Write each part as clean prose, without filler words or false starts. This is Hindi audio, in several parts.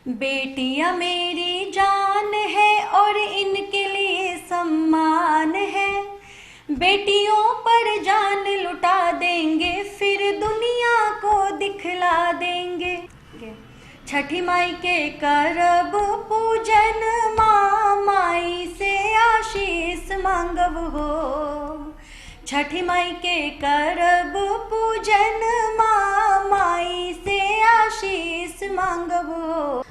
बेटियां मेरी जान है और इनके लिए सम्मान है। बेटियों पर जान लुटा देंगे फिर दुनिया को दिखला देंगे। छठी माई के करब पूजन, माँ माई से आशीष मांगब हो। छठी माई के करब पूजन, माँ माई से आशीष मांगब हो।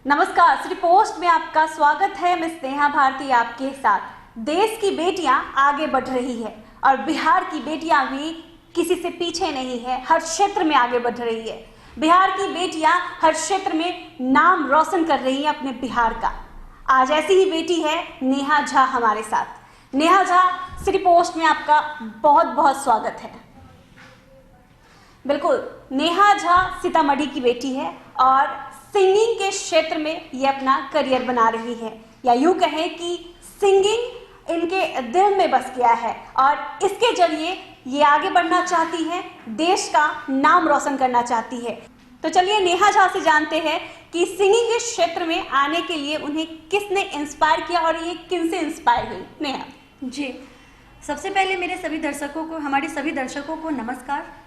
नमस्कार, श्री पोस्ट में आपका स्वागत है। मैं स्नेहा भारती आपके साथ। देश की बेटियां आगे बढ़ रही है और बिहार की बेटियां भी किसी से पीछे नहीं है, हर क्षेत्र में आगे बढ़ रही है। बिहार की बेटियां हर क्षेत्र में नाम रोशन कर रही हैं अपने बिहार का। आज ऐसी ही बेटी है नेहा झा हमारे साथ। नेहा झा, श्री पोस्ट में आपका बहुत बहुत स्वागत है। बिल्कुल, नेहा झा सीतामढ़ी की बेटी है और सिंगिंग के क्षेत्र में ये अपना करियर बना रही है, या यूं कहें कि सिंगिंग इनके दिल में बस गया है और इसके जरिए ये आगे बढ़ना चाहती हैं, देश का नाम रोशन करना चाहती है। तो चलिए नेहा झा से जानते हैं कि सिंगिंग के क्षेत्र में आने के लिए उन्हें किसने इंस्पायर किया और ये किन से इंस्पायर हुई। नेहा जी, सबसे पहले मेरे सभी दर्शकों को, हमारे सभी दर्शकों को नमस्कार।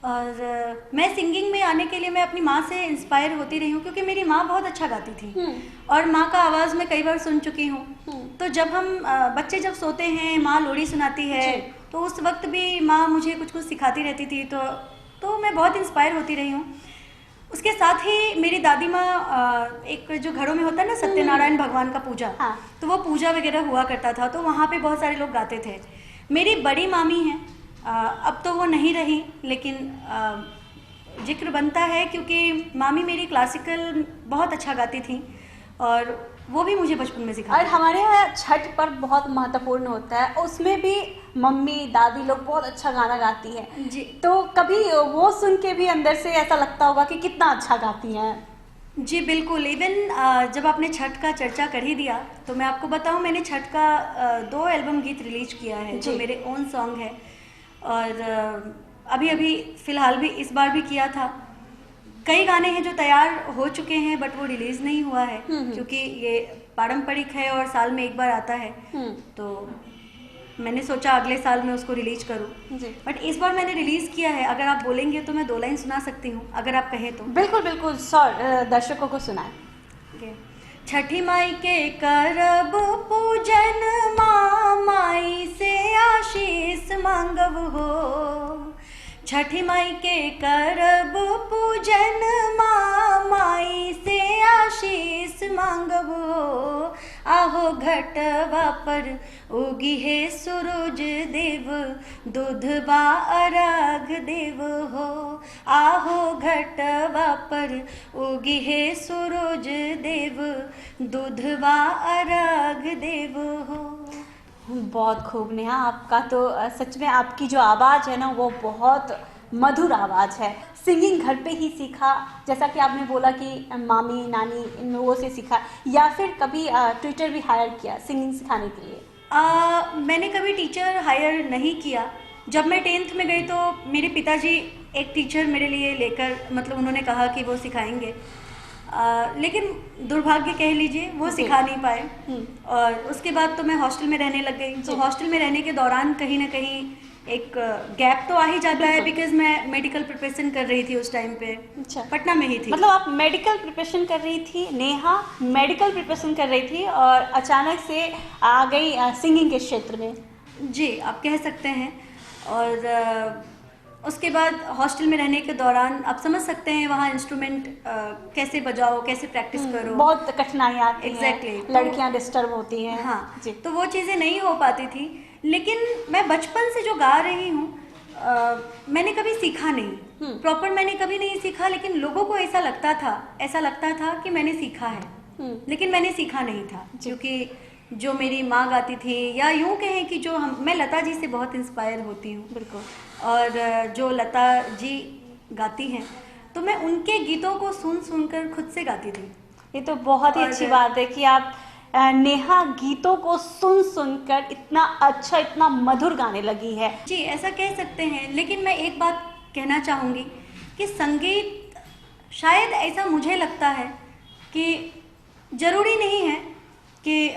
और मैं सिंगिंग में आने के लिए मैं अपनी माँ से इंस्पायर होती रही हूँ, क्योंकि मेरी माँ बहुत अच्छा गाती थी और माँ का आवाज़ मैं कई बार सुन चुकी हूँ। तो जब हम बच्चे जब सोते हैं, माँ लोरी सुनाती है, तो उस वक्त भी माँ मुझे कुछ कुछ सिखाती रहती थी। तो मैं बहुत इंस्पायर होती रही हूँ। उसके साथ ही मेरी दादी माँ, एक जो घरों में होता है ना सत्यनारायण भगवान का पूजा, तो वो पूजा वगैरह हुआ करता था, तो वहाँ पे बहुत सारे लोग गाते थे। मेरी बड़ी मामी हैं, अब तो वो नहीं रही, लेकिन जिक्र बनता है क्योंकि मामी मेरी क्लासिकल बहुत अच्छा गाती थी और वो भी मुझे बचपन में सिखाई। और हमारे यहाँ छठ पर बहुत महत्वपूर्ण होता है, उसमें भी मम्मी दादी लोग बहुत अच्छा गाना गाती है जी। तो कभी वो सुन के भी अंदर से ऐसा लगता होगा कि कितना अच्छा गाती हैं। जी बिल्कुल। इवन जब आपने छठ का चर्चा कर ही दिया तो मैं आपको बताऊं, मैंने छठ का 2 एल्बम गीत रिलीज किया है जो मेरे ओन सॉन्ग है। और अभी अभी फ़िलहाल भी इस बार भी किया था। कई गाने हैं जो तैयार हो चुके हैं बट वो रिलीज़ नहीं हुआ है, क्योंकि ये पारंपरिक है और साल में एक बार आता है। तो मैंने सोचा अगले साल मैं उसको रिलीज करूं, बट इस बार मैंने रिलीज़ किया है। अगर आप बोलेंगे तो मैं 2 लाइन सुना सकती हूँ, अगर आप कहें तो। बिल्कुल बिल्कुल सर, दर्शकों को सुनाएं। छठी माई के करब पूजन, माँ माई से आशीष मांगब हो। छठी माई के करब पूजन, माँ माई से आशीष मांगब हो। आहो घटवा पर उगी है सूरज देव, दूधबा अर्घ देव हो। आहो घटवा पर उगी है सूरज देव, दूधबा अर्घ देव हो। बहुत खूब नेहा, आपका तो सच में आपकी जो आवाज़ है ना वो बहुत मधुर आवाज़ है। सिंगिंग घर पे ही सीखा, जैसा कि आपने बोला कि मामी नानी इन लोगों से सीखा, या फिर कभी ट्यूटर भी हायर किया सिंगिंग सिखाने के लिए? मैंने कभी टीचर हायर नहीं किया। जब मैं 10th में गई तो मेरे पिताजी एक टीचर मेरे लिए लेकर, मतलब उन्होंने कहा कि वो सिखाएंगे, लेकिन दुर्भाग्य कह लीजिए वो सिखा नहीं पाए। और उसके बाद तो मैं हॉस्टल में रहने लग गई। तो हॉस्टल में रहने के दौरान कहीं ना कहीं एक गैप तो आ ही जाता है, बिकॉज मैं मेडिकल प्रिपरेशन कर रही थी उस टाइम पे। अच्छा, पटना में ही थी। मतलब आप मेडिकल प्रिपरेशन कर रही थी, नेहा मेडिकल प्रिपरेशन कर रही थी और अचानक से आ गई सिंगिंग के क्षेत्र में। जी, आप कह सकते हैं। और उसके बाद हॉस्टल में रहने के दौरान आप समझ सकते हैं वहाँ इंस्ट्रूमेंट कैसे बजाओ, कैसे प्रैक्टिस करो, बहुत कठिनाइयाँ आती हैं। एग्जैक्टली। लड़कियाँ डिस्टर्ब होती हैं। हाँ जी। तो वो चीज़ें नहीं हो पाती थी। लेकिन मैं बचपन से जो गा रही हूँ, मैंने कभी सीखा नहीं, प्रॉपर मैंने कभी नहीं सीखा, लेकिन लोगों को ऐसा लगता था कि मैंने सीखा है, लेकिन मैंने सीखा नहीं था। क्योंकि जो मेरी माँ गाती थी, या यूँ कहें कि मैं लता जी से बहुत इंस्पायर होती हूँ। बिल्कुल। और जो लता जी गाती हैं तो मैं उनके गीतों को सुन कर खुद से गाती थी। ये तो बहुत ही अच्छी बात है कि आप नेहा गीतों को सुन कर इतना अच्छा, इतना मधुर गाने लगी है। जी, ऐसा कह सकते हैं। लेकिन मैं एक बात कहना चाहूँगी कि संगीत शायद ऐसा मुझे लगता है कि ज़रूरी नहीं है कि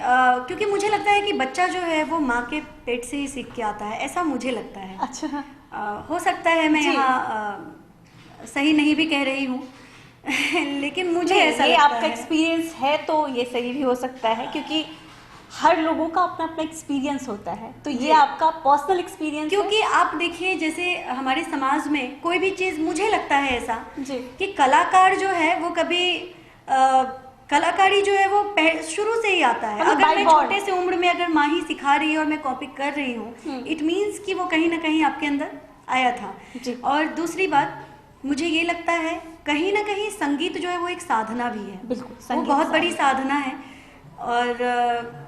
क्योंकि मुझे लगता है कि बच्चा जो है वो माँ के पेट से ही सीख के आता है, ऐसा मुझे लगता है। अच्छा। हो सकता है मैं जी। यहाँ सही नहीं भी कह रही हूँ लेकिन मुझे नहीं, ऐसा ये लगता आपका है। एक्सपीरियंस है तो ये सही भी हो सकता है, क्योंकि हर लोगों का अपना अपना एक्सपीरियंस होता है, तो जी। ये आपका पर्सनल एक्सपीरियंस है। क्योंकि आप देखिए जैसे हमारे समाज में कोई भी चीज़, मुझे लगता है ऐसा जी। कि कलाकार जो है वो कभी कलाकारी जो है वो शुरू से ही आता है। मतलब अगर by मैं born। छोटे से उम्र में अगर माँ ही सिखा रही है और मैं कॉपी कर रही हूँ, इट मीन्स कि वो कहीं ना कहीं आपके अंदर आया था। जी। और दूसरी बात, मुझे ये लगता है कहीं ना कहीं संगीत जो है वो एक साधना भी है। बिल्कुल, वो संगीत बहुत बड़ी साधना है। और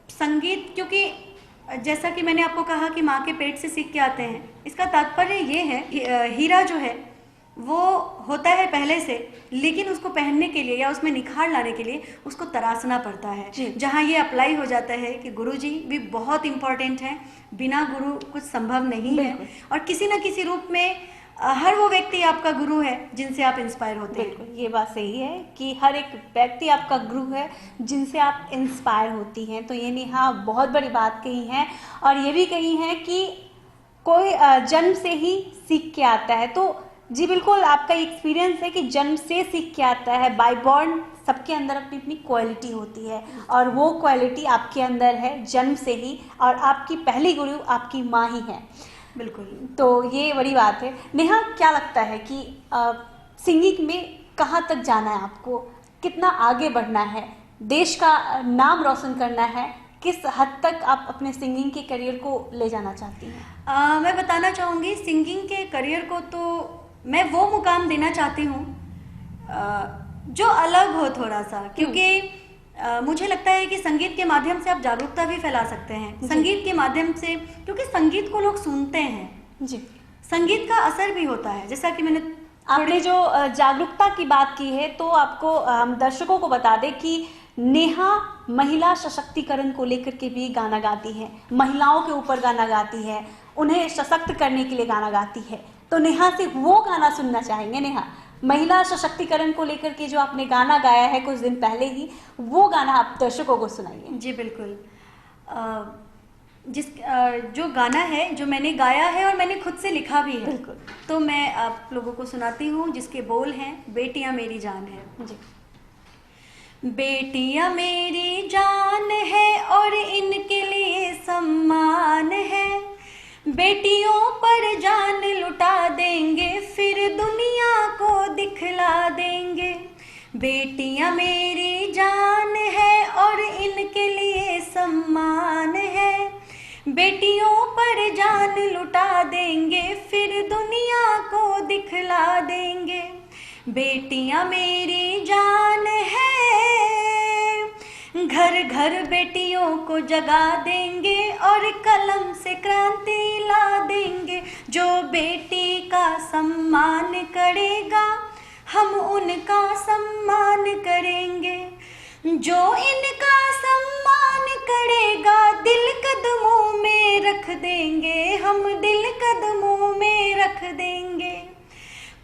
संगीत, क्योंकि जैसा कि मैंने आपको कहा कि माँ के पेट से सीख के आते हैं, इसका तात्पर्य ये है कि हीरा जो है वो होता है पहले से, लेकिन उसको पहनने के लिए या उसमें निखार लाने के लिए उसको तराशना पड़ता है। जहाँ ये अप्लाई हो जाता है कि गुरुजी भी बहुत इम्पोर्टेंट हैं, बिना गुरु कुछ संभव नहीं है। और किसी न किसी रूप में हर वो व्यक्ति आपका गुरु है जिनसे आप इंस्पायर होते हैं। बिल्कुल, ये बात सही है कि हर एक व्यक्ति आपका गुरु है जिनसे आप इंस्पायर होती हैं। तो ये नेहा बहुत बड़ी बात कही है, और ये भी कही है कि कोई जन्म से ही सीख के आता है। तो जी बिल्कुल, आपका एक्सपीरियंस है कि जन्म से सीख के आता है, बाय बॉर्न सबके अंदर अपनी अपनी क्वालिटी होती है, और वो क्वालिटी आपके अंदर है जन्म से ही, और आपकी पहली गुरु आपकी माँ ही है। बिल्कुल। तो ये बड़ी बात है। नेहा, क्या लगता है कि सिंगिंग में कहाँ तक जाना है आपको, कितना आगे बढ़ना है, देश का नाम रोशन करना है, किस हद तक आप अपने सिंगिंग के करियर को ले जाना चाहती हैं? मैं बताना चाहूँगी सिंगिंग के करियर को तो मैं वो मुकाम देना चाहती हूँ जो अलग हो थोड़ा सा, क्योंकि मुझे लगता है कि संगीत के माध्यम से आप जागरूकता भी फैला सकते हैं। संगीत के माध्यम से, क्योंकि संगीत को लोग सुनते हैं जी, संगीत का असर भी होता है। जैसा कि मैंने आपने जो जागरूकता की बात की है, तो आपको हम दर्शकों को बता दें कि नेहा महिला सशक्तिकरण को लेकर के भी गाना गाती है, महिलाओं के ऊपर गाना गाती है, उन्हें सशक्त करने के लिए गाना गाती है। तो नेहा से वो गाना सुनना चाहेंगे। नेहा, महिला सशक्तिकरण को लेकर के जो आपने गाना गाया है कुछ दिन पहले ही, वो गाना आप दर्शकों को सुनाइए। जी बिल्कुल। जो गाना है जो मैंने गाया है और मैंने खुद से लिखा भी है, बिल्कुल, तो मैं आप लोगों को सुनाती हूँ, जिसके बोल हैं, बेटियां मेरी जान है। जी। बेटियां मेरी जान है और इनके लिए सम्मान है, बेटियों पर जान लुटा देंगे फिर दुनिया को दिखला देंगे। बेटियां मेरी जान है और इनके लिए सम्मान है, बेटियों पर जान लुटा देंगे फिर दुनिया को दिखला देंगे। बेटियां मेरी जान है, घर घर बेटियों को जगा देंगे और कलम से क्रांति ला देंगे। जो बेटी का सम्मान करेगा हम उनका सम्मान करेंगे, जो इनका सम्मान करेगा दिल कदमों में रख देंगे, हम दिल कदमों में रख देंगे।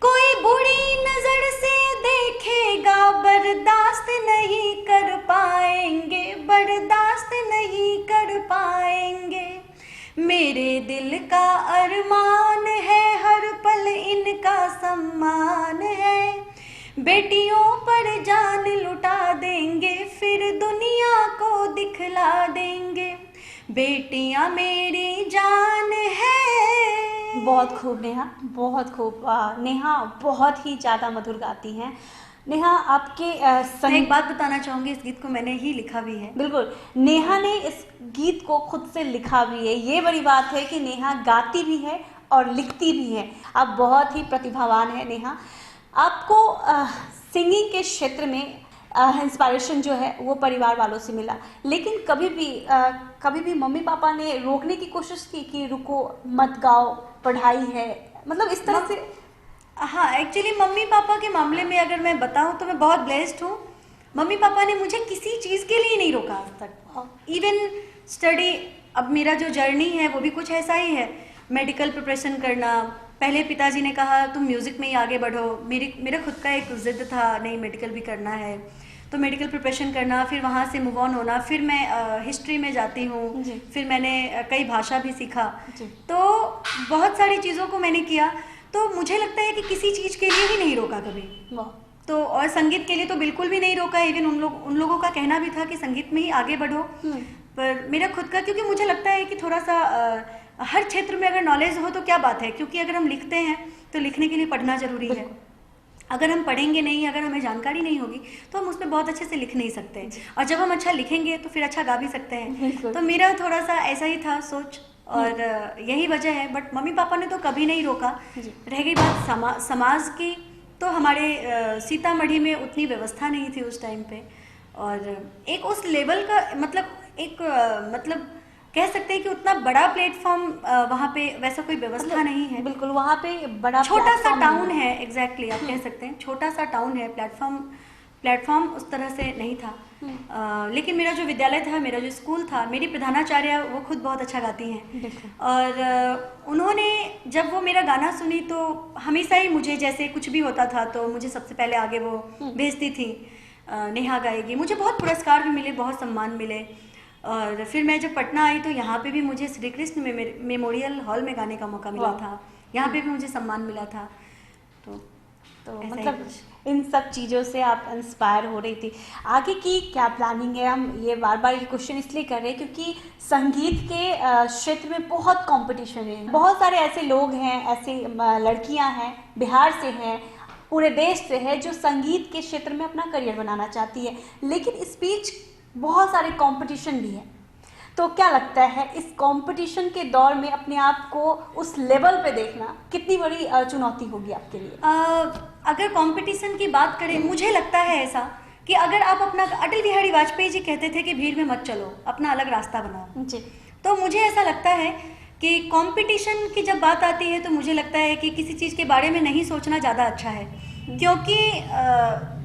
कोई बुरी नजर से देखेगा बर्दाश्त नहीं कर पाएंगे, बर्दाश्त नहीं कर पाएंगे। मेरे दिल का अरमान है हर पल इनका सम्मान है, बेटियों पर जान लुटा देंगे फिर दुनिया को दिखला देंगे। बेटियां मेरी जान है। बहुत खूब नेहा, बहुत खूब। नेहा बहुत ही ज़्यादा मधुर गाती हैं। नेहा, आपके मैं एक बात बताना चाहूँगी, इस गीत को मैंने ही लिखा भी है। बिल्कुल, नेहा ने इस गीत को खुद से लिखा भी है। ये बड़ी बात है कि नेहा गाती भी है और लिखती भी है। आप बहुत ही प्रतिभावान है नेहा। आपको सिंगिंग के क्षेत्र में इंस्पायरेशन जो है वो परिवार वालों से मिला, लेकिन कभी भी मम्मी पापा ने रोकने की कोशिश की कि रुको मत गाओ, पढ़ाई है, मतलब इस तरह से? हाँ, एक्चुअली मम्मी पापा के मामले में अगर मैं बताऊँ तो मैं बहुत ब्लेस्ड हूँ। मम्मी पापा ने मुझे किसी चीज़ के लिए नहीं रोका आज तक। इवन स्टडी, अब मेरा जो जर्नी है वो भी कुछ ऐसा ही है, मेडिकल प्रिपरेशन करना, पहले पिताजी ने कहा तुम म्यूज़िक में ही आगे बढ़ो। मेरा खुद का एक ज़िद था, नहीं मेडिकल भी करना है, तो मेडिकल प्रिपरेशन करना, फिर वहाँ से मूव ऑन होना, फिर मैं हिस्ट्री में जाती हूँ, फिर मैंने कई भाषा भी सीखा, तो बहुत सारी चीज़ों को मैंने किया। तो मुझे लगता है कि किसी चीज़ के लिए ही नहीं रोका कभी, तो और संगीत के लिए तो बिल्कुल भी नहीं रोका। इवन उन लोगों का कहना भी था कि संगीत में ही आगे बढ़ो, पर मेरा खुद का, क्योंकि मुझे लगता है कि थोड़ा सा हर क्षेत्र में अगर नॉलेज हो तो क्या बात है, क्योंकि अगर हम लिखते हैं तो लिखने के लिए पढ़ना ज़रूरी है। अगर हम पढ़ेंगे नहीं, अगर हमें जानकारी नहीं होगी तो हम उसमें बहुत अच्छे से लिख नहीं सकते, और जब हम अच्छा लिखेंगे तो फिर अच्छा गा भी सकते हैं। तो मेरा थोड़ा सा ऐसा ही था सोच, और यही वजह है। बट मम्मी पापा ने तो कभी नहीं रोका। रह गई बात समाज की, तो हमारे सीतामढ़ी में उतनी व्यवस्था नहीं थी उस टाइम पे, और एक उस लेवल का मतलब कह सकते हैं कि उतना बड़ा प्लेटफॉर्म वहाँ पे वैसा कोई व्यवस्था नहीं है। बिल्कुल, वहाँ पे बड़ा छोटा सा टाउन है, एग्जैक्टली आप कह सकते हैं छोटा सा टाउन है, प्लेटफॉर्म उस तरह से नहीं था। लेकिन मेरा जो विद्यालय था, मेरा जो स्कूल था, मेरी प्रधानाचार्य वो खुद बहुत अच्छा गाती हैं, और उन्होंने जब वो मेरा गाना सुनी तो हमेशा ही मुझे, जैसे कुछ भी होता था तो मुझे सबसे पहले आगे वो भेजती थी, नेहा गाएगी। मुझे बहुत पुरस्कार भी मिले, बहुत सम्मान मिले, और फिर मैं जब पटना आई तो यहाँ पे भी मुझे श्री कृष्ण मेमोरियल हॉल में गाने का मौका मिला था, यहाँ पे भी मुझे सम्मान मिला था। तो मतलब इन सब चीज़ों से आप इंस्पायर हो रही थी। आगे की क्या प्लानिंग है? हम ये बार बार ये क्वेश्चन इसलिए कर रहे हैं क्योंकि संगीत के क्षेत्र में बहुत कंपटीशन है, बहुत सारे ऐसे लोग हैं, ऐसी लड़कियां हैं, बिहार से हैं, पूरे देश से है, जो संगीत के क्षेत्र में अपना करियर बनाना चाहती है, लेकिन इस बीच बहुत सारे कंपटीशन भी है। तो क्या लगता है इस कंपटीशन के दौर में अपने आप को उस लेवल पे देखना कितनी बड़ी चुनौती होगी आपके लिए? अगर कंपटीशन की बात करें, मुझे लगता है ऐसा कि अगर आप अपना, अटल बिहारी वाजपेयी जी कहते थे कि भीड़ में मत चलो, अपना अलग रास्ता बनाओ जी। तो मुझे ऐसा लगता है कि कंपटीशन की जब बात आती है तो मुझे लगता है कि किसी चीज़ के बारे में नहीं सोचना ज़्यादा अच्छा है, क्योंकि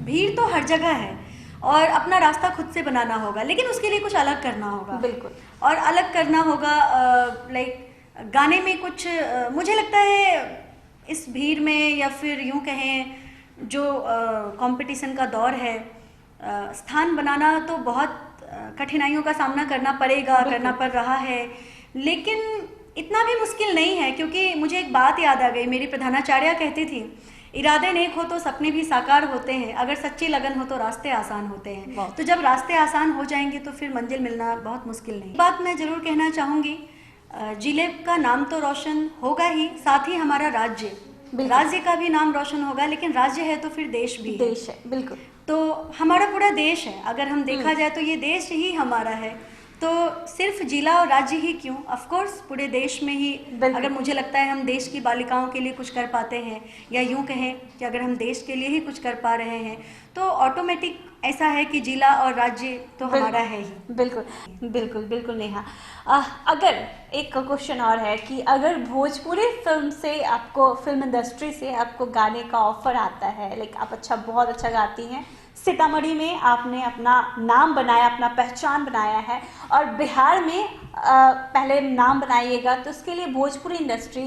भीड़ तो हर जगह है और अपना रास्ता खुद से बनाना होगा, लेकिन उसके लिए कुछ अलग करना होगा। बिल्कुल। और अलग करना होगा, लाइक गाने में कुछ, मुझे लगता है इस भीड़ में, या फिर यूं कहें जो कंपटीशन का दौर है, स्थान बनाना तो बहुत कठिनाइयों का सामना करना पड़ेगा, करना पड़ रहा है, लेकिन इतना भी मुश्किल नहीं है। क्योंकि मुझे एक बात याद आ गई, मेरी प्रधानाचार्य कहती थी, इरादे नेक हो तो सपने भी साकार होते हैं, अगर सच्ची लगन हो तो रास्ते आसान होते हैं। तो जब रास्ते आसान हो जाएंगे तो फिर मंजिल मिलना बहुत मुश्किल नहीं। बात मैं जरूर कहना चाहूँगी, जिले का नाम तो रोशन होगा ही, साथ ही हमारा राज्य का भी नाम रोशन होगा, लेकिन राज्य है तो फिर देश भी देश है। बिल्कुल। तो हमारा पूरा देश है, अगर हम देखा जाए तो ये देश ही हमारा है, तो सिर्फ जिला और राज्य ही क्यों, ऑफ कोर्स पूरे देश में ही। अगर मुझे लगता है हम देश की बालिकाओं के लिए कुछ कर पाते हैं, या यूं कहें कि अगर हम देश के लिए ही कुछ कर पा रहे हैं, तो ऑटोमेटिक ऐसा है कि जिला और राज्य तो हमारा है ही। बिल्कुल बिल्कुल बिल्कुल नेहा, अगर एक क्वेश्चन और है कि अगर भोजपुरी फिल्म से आपको, फिल्म इंडस्ट्री से आपको गाने का ऑफर आता है, लाइक आप बहुत अच्छा गाती हैं, सीतामढ़ी में आपने अपना नाम बनाया, अपना पहचान बनाया है, और बिहार में पहले नाम बनाइएगा, तो उसके लिए भोजपुरी इंडस्ट्री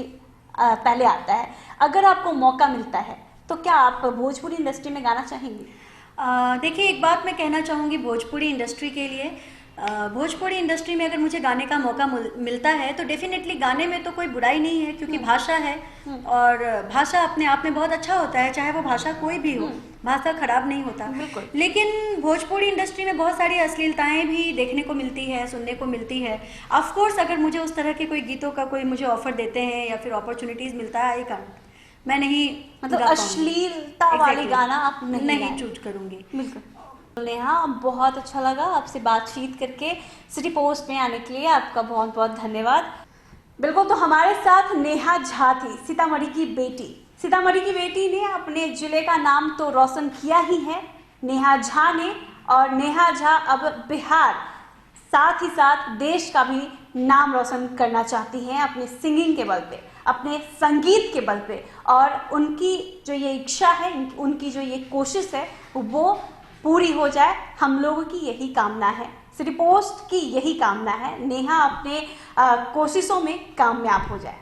पहले आता है। अगर आपको मौका मिलता है तो क्या आप भोजपुरी इंडस्ट्री में गाना चाहेंगी? देखिए, एक बात मैं कहना चाहूँगी भोजपुरी इंडस्ट्री के लिए, भोजपुरी इंडस्ट्री में अगर मुझे गाने का मौका मिलता है तो डेफिनेटली गाने में तो कोई बुराई नहीं है, क्योंकि भाषा है, और भाषा अपने आप में बहुत अच्छा होता है, चाहे वो भाषा कोई भी हो, भाषा खराब नहीं होता। लेकिन भोजपुरी इंडस्ट्री में बहुत सारी अश्लीलताएं भी देखने को मिलती है, सुनने को मिलती है। ऑफ कोर्स अगर मुझे उस तरह के कोई गीतों का कोई मुझे ऑफर देते हैं या फिर अपॉर्चुनिटीज मिलता है, मैं नहीं, मतलब अश्लीलता वाली गाना आप नहीं चूज करूंगी। बिल्कुल नेहा, बहुत अच्छा लगा आपसे बातचीत करके। सिटी पोस्ट में आने के लिए आपका बहुत बहुत धन्यवाद। बिल्कुल, तो हमारे साथ नेहा झा थी, सीतामढ़ी की बेटी। सीतामढ़ी की बेटी ने अपने जिले का नाम तो रोशन किया ही है, नेहा झा ने, और नेहा झा अब बिहार, साथ ही साथ देश का भी नाम रोशन करना चाहती हैं अपने सिंगिंग के बल पे, अपने संगीत के बल पे, और उनकी जो ये इच्छा है, उनकी जो ये कोशिश है, वो पूरी हो जाए। हम लोगों की यही कामना है, सिटी पोस्ट की यही कामना है, नेहा अपने कोशिशों में कामयाब हो जाए।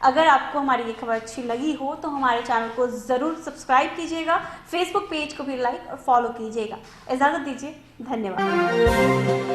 अगर आपको हमारी ये खबर अच्छी लगी हो तो हमारे चैनल को ज़रूर सब्सक्राइब कीजिएगा, फेसबुक पेज को भी लाइक और फॉलो कीजिएगा। इजाज़त दीजिए, धन्यवाद।